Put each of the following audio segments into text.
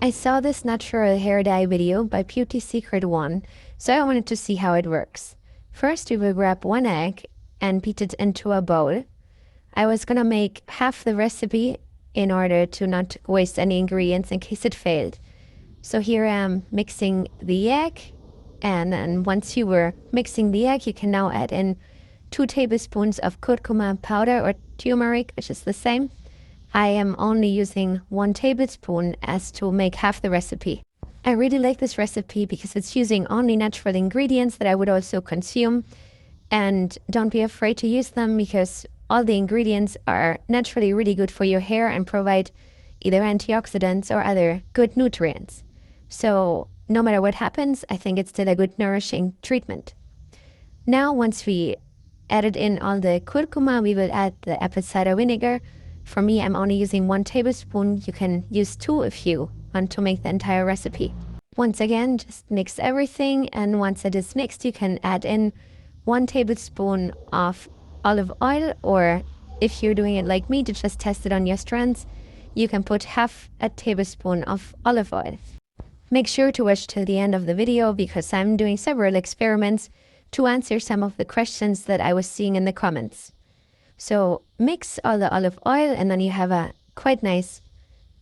I saw this natural hair dye video by Beauty Secret 1, so I wanted to see how it works. First, we will grab one egg and beat it into a bowl. I was gonna make half the recipe in order to not waste any ingredients in case it failed. So here I am mixing the egg, and then once you were mixing the egg, you can now add in 2 tablespoons of kurkuma powder or turmeric, which is the same. I am only using 1 tablespoon as to make half the recipe. I really like this recipe because it's using only natural ingredients that I would also consume. And don't be afraid to use them because all the ingredients are naturally really good for your hair and provide either antioxidants or other good nutrients. So no matter what happens, I think it's still a good nourishing treatment. Now, once we added in all the kurkuma, we will add the apple cider vinegar. For me, I'm only using 1 tablespoon. You can use 2 if you want to make the entire recipe. Once again, just mix everything, and once it is mixed, you can add in 1 tablespoon of olive oil, or if you're doing it like me to just test it on your strands, you can put half a tablespoon of olive oil. Make sure to watch till the end of the video because I'm doing several experiments to answer some of the questions that I was seeing in the comments. So mix all the olive oil and then you have a quite nice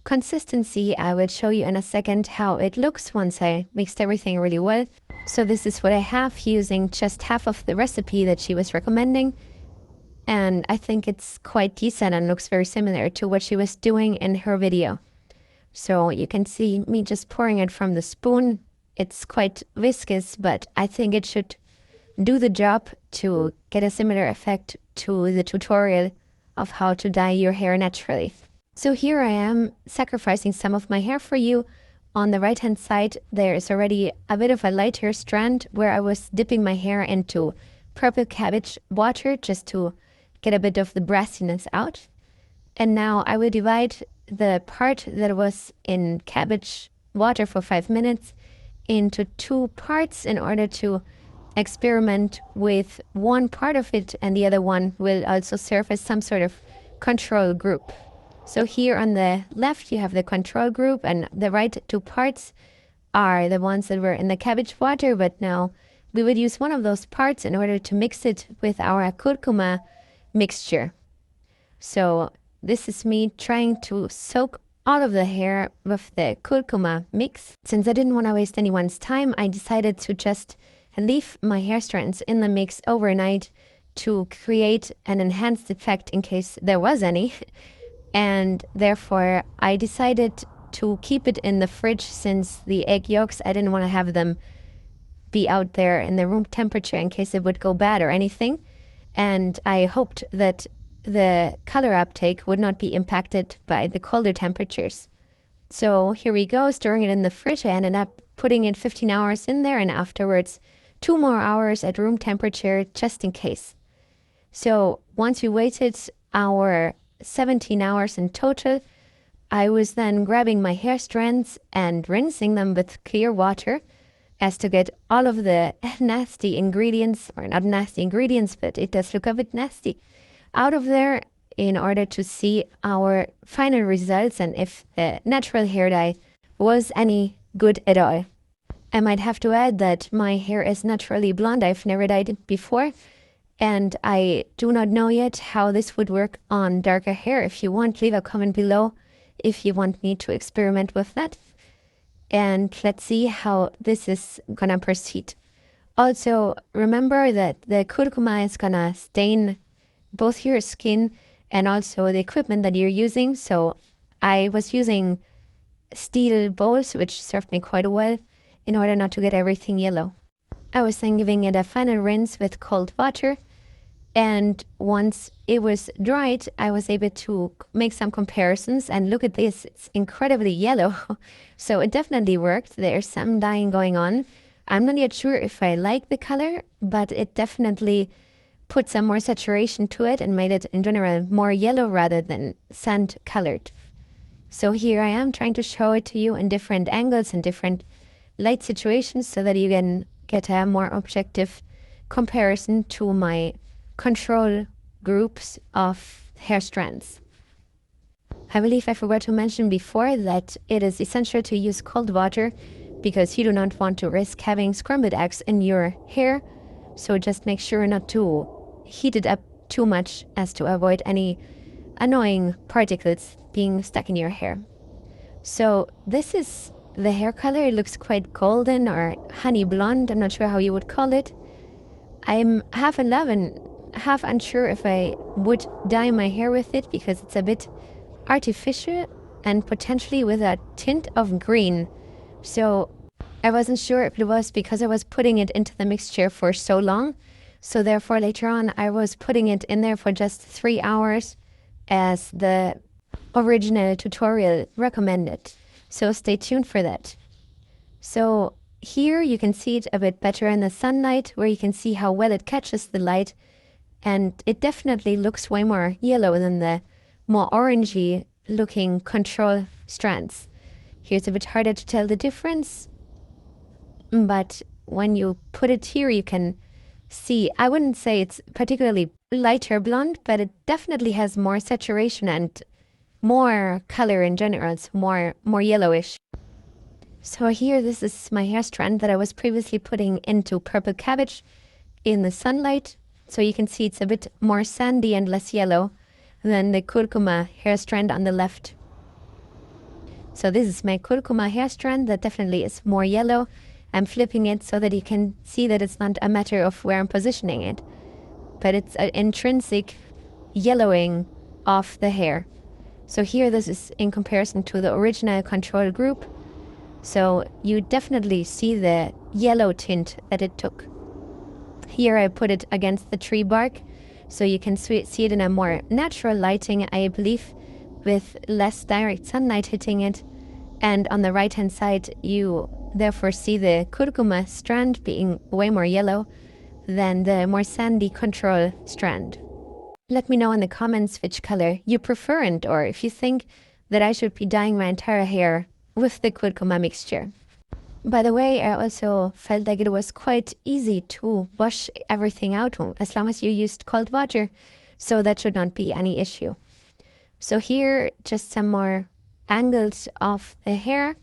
consistency. I will show you in a second how it looks once I mixed everything really well. So this is what I have using just half of the recipe that she was recommending. And I think it's quite decent and looks very similar to what she was doing in her video. So you can see me just pouring it from the spoon. It's quite viscous, but I think it should do the job to get a similar effect to the tutorial of how to dye your hair naturally. So here I am sacrificing some of my hair for you. On the right hand side there is already a bit of a lighter strand where I was dipping my hair into purple cabbage water just to get a bit of the brassiness out. And now I will divide the part that was in cabbage water for 5 minutes into 2 parts in order to experiment with one part of it, and the other one will also serve as some sort of control group. So here on the left you have the control group, and the right 2 parts are the ones that were in the cabbage water, but now we would use one of those parts in order to mix it with our kurkuma mixture. So this is me trying to soak all of the hair with the kurkuma mix. Since I didn't want to waste anyone's time, I decided to just leave my hair strands in the mix overnight to create an enhanced effect in case there was any. And therefore I decided to keep it in the fridge since the egg yolks, I didn't want to have them be out there in the room temperature in case it would go bad or anything. And I hoped that the color uptake would not be impacted by the colder temperatures. So here we go, storing it in the fridge. I ended up putting it 15 hours in there and afterwards 2 more hours at room temperature just in case. So once we waited our 17 hours in total, I was then grabbing my hair strands and rinsing them with clear water as to get all of the nasty ingredients, or not nasty ingredients, but it does look a bit nasty, out of there in order to see our final results and if the natural hair dye was any good at all. I might have to add that my hair is naturally blonde. I've never dyed it before, and I do not know yet how this would work on darker hair. If you want, leave a comment below if you want me to experiment with that. And let's see how this is gonna proceed. Also, remember that the kurkuma is gonna stain both your skin and also the equipment that you're using. So I was using steel bowls, which served me quite well in order not to get everything yellow. I was then giving it a final rinse with cold water, and once it was dried, I was able to make some comparisons, and look at this, it's incredibly yellow. So it definitely worked. There's some dyeing going on. I'm not yet sure if I like the color, but it definitely put some more saturation to it and made it in general more yellow rather than sand colored. So here I am trying to show it to you in different angles and different light situations so that you can get a more objective comparison to my control groups of hair strands. I believe I forgot to mention before that it is essential to use cold water because you do not want to risk having scrambled eggs in your hair. So just make sure not to heat it up too much as to avoid any annoying particles being stuck in your hair. So this is the hair color. It looks quite golden or honey blonde. I'm not sure how you would call it. I'm half in love and half unsure if I would dye my hair with it because it's a bit artificial and potentially with a tint of green. So I wasn't sure if it was because I was putting it into the mixture for so long. So therefore later on I was putting it in there for just 3 hours as the original tutorial recommended. So stay tuned for that. So here you can see it a bit better in the sunlight, where you can see how well it catches the light, and it definitely looks way more yellow than the more orangey looking control strands. Here's a bit harder to tell the difference, but when you put it here you can see, I wouldn't say it's particularly lighter blonde, but it definitely has more saturation and more color in general. It's more yellowish. So here, this is my hair strand that I was previously putting into purple cabbage in the sunlight. So you can see it's a bit more sandy and less yellow than the kurkuma hair strand on the left. So this is my kurkuma hair strand that definitely is more yellow. I'm flipping it so that you can see that it's not a matter of where I'm positioning it, but it's an intrinsic yellowing of the hair. So here, this is in comparison to the original control group. So you definitely see the yellow tint that it took. Here I put it against the tree bark, so you can see it in a more natural lighting, I believe, with less direct sunlight hitting it. And on the right hand side, you therefore see the kurkuma strand being way more yellow than the more sandy control strand. Let me know in the comments which color you prefer, and or if you think that I should be dyeing my entire hair with the kurkuma mixture. By the way, I also felt like it was quite easy to wash everything out as long as you used cold water, so that should not be any issue. So here, just some more angles of the hair,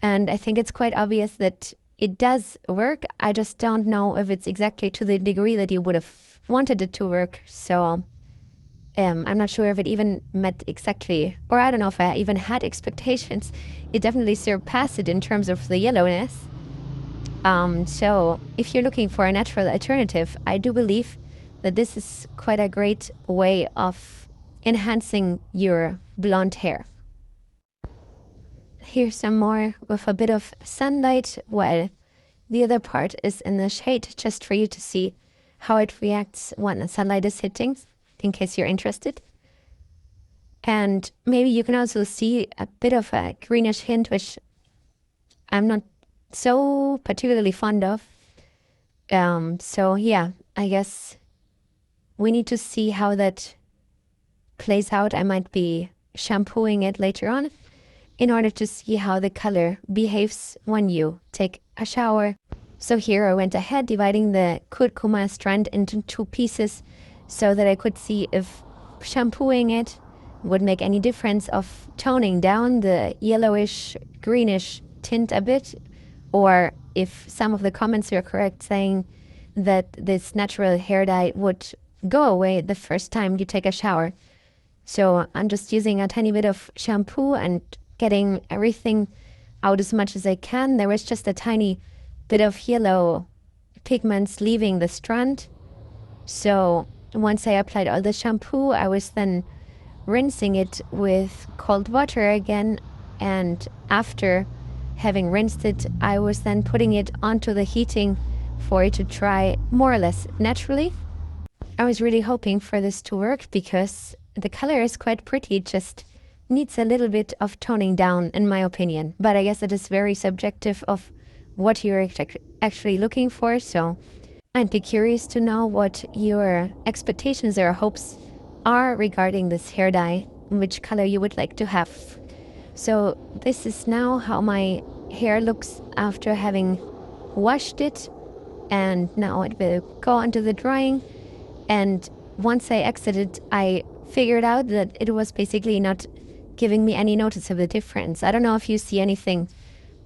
and I think it's quite obvious that it does work. I just don't know if it's exactly to the degree that you would have wanted it to work. So I'm not sure if it even met exactly, or I don't know if I even had expectations. It definitely surpassed it in terms of the yellowness. So if you're looking for a natural alternative, I do believe that this is quite a great way of enhancing your blonde hair. Here's some more with a bit of sunlight, while the other part is in the shade, just for you to see how it reacts when the sunlight is hitting, in case you're interested. And maybe you can also see a bit of a greenish hint, which I'm not so particularly fond of. So yeah, I guess we need to see how that plays out. I might be shampooing it later on in order to see how the color behaves when you take a shower. So here I went ahead dividing the kurkuma strand into 2 pieces so that I could see if shampooing it would make any difference of toning down the yellowish greenish tint a bit, or if some of the comments were correct saying that this natural hair dye would go away the first time you take a shower. So I'm just using a tiny bit of shampoo and getting everything out as much as I can. There was just a tiny bit of yellow pigments leaving the strand. So once I applied all the shampoo, I was then rinsing it with cold water again, and after having rinsed it, I was then putting it onto the heating for it to dry more or less naturally. I was really hoping for this to work because the color is quite pretty. It just needs a little bit of toning down, in my opinion, but I guess it is very subjective of what you're actually looking for. So I'd be curious to know what your expectations or hopes are regarding this hair dye, which color you would like to have. So this is now how my hair looks after having washed it, and now it will go onto the drying. And once I exit it, I figured out that it was basically not giving me any notice of the difference. I don't know if you see anything.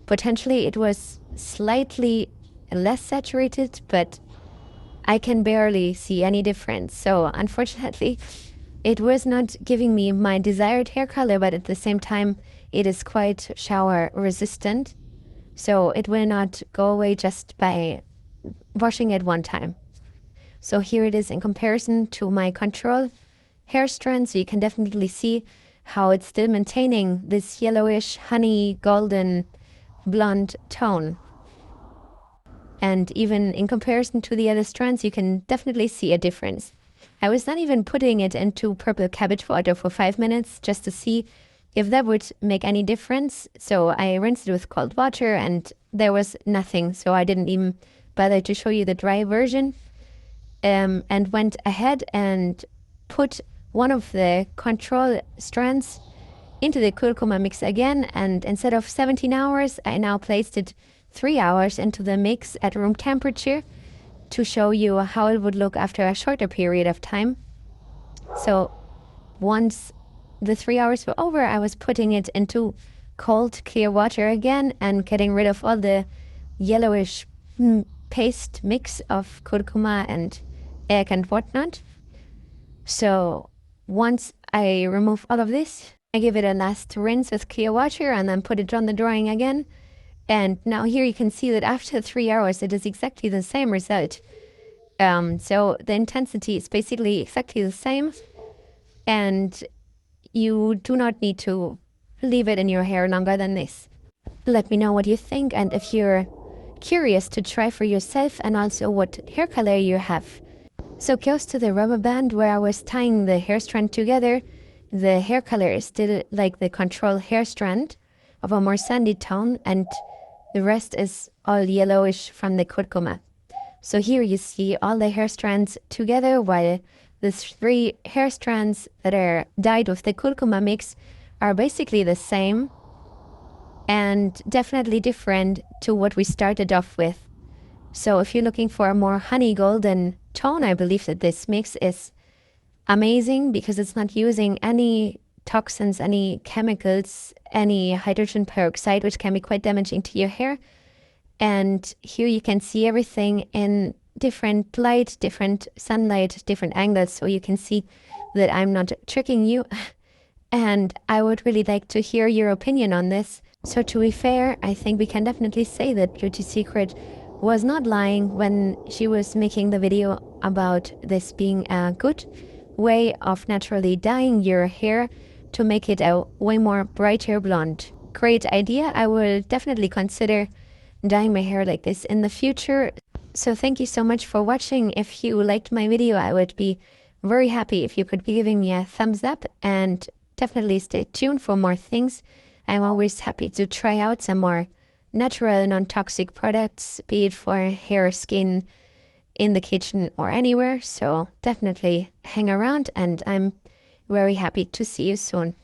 Potentially it was slightly less saturated, but I can barely see any difference. So unfortunately, it was not giving me my desired hair color, but at the same time, it is quite shower resistant. So it will not go away just by washing it one time. So here it is in comparison to my control hair strand. So you can definitely see how it's still maintaining this yellowish, honey, golden, blonde tone. And even in comparison to the other strands, you can definitely see a difference. I was not even putting it into purple cabbage water for 5 minutes just to see if that would make any difference. So I rinsed it with cold water and there was nothing. So I didn't even bother to show you the dry version. And went ahead and put one of the control strands into the kurkuma mix again. And instead of 17 hours, I now placed it 3 hours into the mix at room temperature to show you how it would look after a shorter period of time. So once the 3 hours were over, I was putting it into cold, clear water again and getting rid of all the yellowish paste mix of kurkuma and egg and whatnot. So once I remove all of this, I give it a last rinse with clear water and then put it on the drying again. And now here you can see that after 3 hours, it is exactly the same result. So the intensity is basically exactly the same. And you do not need to leave it in your hair longer than this. Let me know what you think and if you're curious to try for yourself and also what hair color you have. So close to the rubber band where I was tying the hair strand together, the hair color is still like the control hair strand of a more sandy tone, and the rest is all yellowish from the kurkuma. So here you see all the hair strands together, while the 3 hair strands that are dyed with the kurkuma mix are basically the same and definitely different to what we started off with. So if you're looking for a more honey golden tone, I believe that this mix is amazing because it's not using any toxins, any chemicals, any hydrogen peroxide, which can be quite damaging to your hair. And here you can see everything in different light, different sunlight, different angles. So you can see that I'm not tricking you. And I would really like to hear your opinion on this. So to be fair, I think we can definitely say that Beauty Secret was not lying when she was making the video about this being a good way of naturally dyeing your hair to make it a way more brighter blonde. Great idea. I will definitely consider dyeing my hair like this in the future. So thank you so much for watching. If you liked my video, I would be very happy if you could be giving me a thumbs up, and definitely stay tuned for more things. I'm always happy to try out some more natural, non-toxic products, be it for hair, skin, in the kitchen or anywhere. So definitely hang around, and I'm very happy to see you soon.